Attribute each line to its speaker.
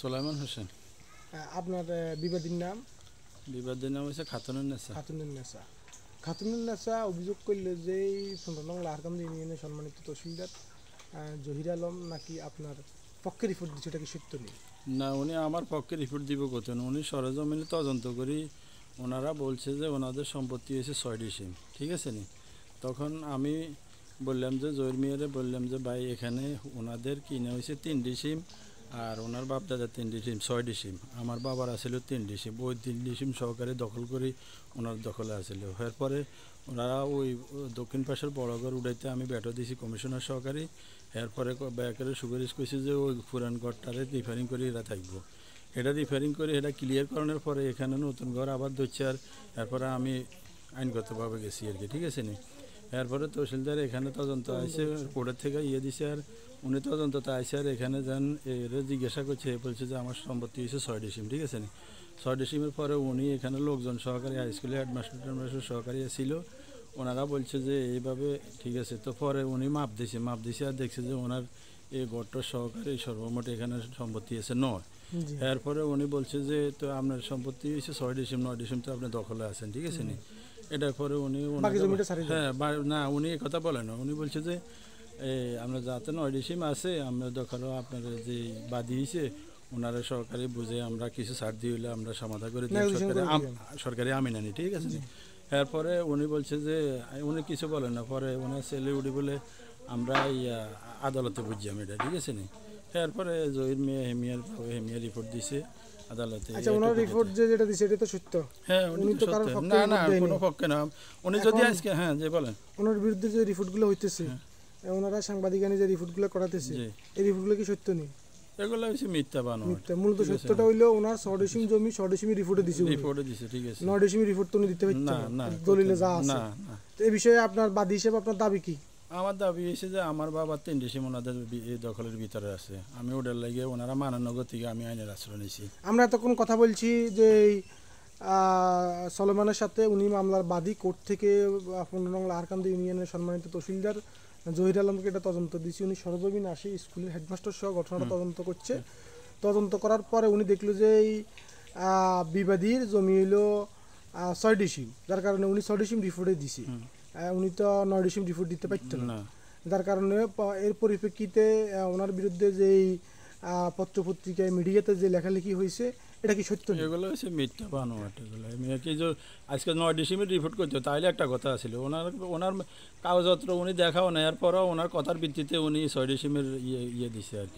Speaker 1: সোলাইমান হোসেন।
Speaker 2: আপনার বিবাদীর নাম?
Speaker 1: বিবাদের নাম হচ্ছে খাতুনুন্নেছা।
Speaker 2: খাতুনুন্নেছা। খাতুনুন্নেছা অভিযোগ করলে যে এই ১৫ নং লাহারকান্দি ইউনিয়নের সম্মানিত তহসিলদার জহির আলম নাকি আপনার পক্ষে রিপোর্ট দিচ্ছে, এটা কি সত্য নেই?
Speaker 1: না, উনি আমার পক্ষে রিপোর্ট দিব কোথাও, উনি সরেজমিনে তদন্ত করি। ওনারা বলছে যে ওনাদের সম্পত্তি হয়েছে ৬টি সিম, ঠিক আছে নি। তখন আমি বললাম যে জহির মিয়ারে বললাম যে ভাই এখানে ওনাদের কিনে হয়েছে ৩টি সিম, আর ওনার বাপ দাদার 3টি সিম, 6টি সিম। আমার বাবার আসছিল 3টি সিম, ওই 3টি সিম সহকারে দখল করি ওনার দখলে আসছিল। এরপরে ওনারা ওই দক্ষিণ পাশের বড়ঘর উঠাইতে আমি ব্যাটো দিয়েছি কমিশনার সহকারী। এরপরে ব্যাকের সুপারিশ করছি যে ওই পুরান ঘরটারে রিপেয়ারিং করে এরা থাকবো। এটা রিপেয়ারিং করে এটা ক্লিয়ার করানোর পরে এখানে নতুন ঘর আবার ধরছে। আর এরপরে আমি আইনগতভাবে গেছি আর কি, ঠিক আছে নি। এরপরে তহসিলদার এখানে তদন্ত আসে, কোর্টের থেকে দিছে। আর উনি তদন্ততে আসে আর এখানে যান এরা জিজ্ঞাসা করছে, বলছে যে আমার সম্পত্তি হয়েছে ৬টি সিম, ঠিক আছে নি। ৬টি সিমের পরে উনি এখানে লোকজন সহকারী হাই স্কুলে হেডমাস্টার সহকারী ছিল। ওনারা বলছে যে এইভাবে ঠিক আছে। তো পরে উনি মাপ দিছে আর দেখছে যে ওনার এই গড়টার সহকারে সর্বমোট এখানে সম্পত্তি আছে ৯। এরপরে উনি বলছে যে তো আপনার সম্পত্তি হয়েছে ৬টি সিম, ৯টি সিম তো আপনি দখলে আছেন, ঠিক আছে নি। এটার পরে উনি হ্যাঁ না, উনি কথা বলেন না। উনি বলছে যে আমরা যাতে ৯টি সিম আছে আমরা দখলে আপনার যে বাদী হয়েছে ওনারা সরকারি বুঝে আমরা কিছু ছাড় দিয়ে হলে আমরা সমাধান করে দিই, সরকারি আমিনানি, ঠিক আছে। এরপরে উনি বলছে যে উনি কিছু বলেন না। পরে ওনার ছেলে উঠি বলে আমরা আদালতে বুঝছিলাম এটা, ঠিক আছে নি। এরপরে জহির মিয়া হেমিয়া রিপোর্ট দিছে আদালতে।
Speaker 2: আচ্ছা, ওনার রিপোর্ট যেটা দিছে এটা তো সত্য?
Speaker 1: হ্যাঁ, উনি তো না না কোনো পক্ষে না। উনি যদি আজকে হ্যাঁ যে বলেন
Speaker 2: ওনার বিরুদ্ধে যে রিপোর্টগুলো হইতেছে, ওনারা সাংবাদিকানি যে রিপোর্টগুলো করাতেছে, এই রিপোর্টগুলো কি সত্য নেই?
Speaker 1: এগুলো হচ্ছে মিথ্যা বানানো।
Speaker 2: মূলত সত্যটা হইলো ওনার ৬টি সিম জমি ৬টি সিম রিপোর্টে দিছে,
Speaker 1: ঠিক আছে।
Speaker 2: ৯টি সিম রিপোর্ট তো উনি দিতে পারছেন না, দলিলে যা আছে। তো এই বিষয়ে আপনার বাদী হিসেবে আপনার দাবি কি?
Speaker 1: আমার দাবি হয়েছে যে আমার বাবার 3টি সিম ওনাদের দখলের ভিতরে আছে। আমি ওটার লাগিয়ে ওনারা মানানগর থেকে আমি আইনের আশ্রয় নিয়েছি।
Speaker 2: আমরা এতক্ষণ কথা বলছি যে সলোমানের সাথে, উনি মামলার বাদী। কোর্ট থেকে ১৫ নং লাহারকান্দি ইউনিয়নের সম্মানিত তহসিলদার জহির আলমকে এটা তদন্ত দিয়েছে। উনি সরজমিনে আসি স্কুলের হেডমাস্টার সহ ঘটনাটা তদন্ত করছে। তদন্ত করার পরে উনি দেখলো যে এই বিবাদীর জমি হলো ৬টি সিম, যার কারণে উনি ৬টি সিম রিপোর্টে দিছে। উনি তো ৯টি সিম রিপোর্ট দিতে পারতেন না, যার কারণে এর পরিপ্রেক্ষিতে ওনার বিরুদ্ধে যেই পত্রপত্রিকায় মিডিয়াতে যে লেখালেখি হয়েছে এটা কি সত্য?
Speaker 1: এগুলো হচ্ছে মিথ্যা বানোয়াট। এগুলো কি যে আজকে 9টি সিমের রিপোর্ট করতে তাইলে একটা কথা ছিল। ওনার কাগজপত্র উনি দেখাও নেওয়ার পরও ওনার কথার ভিত্তিতে উনি 6টি সিমের ইয়ে দিছে আর কি।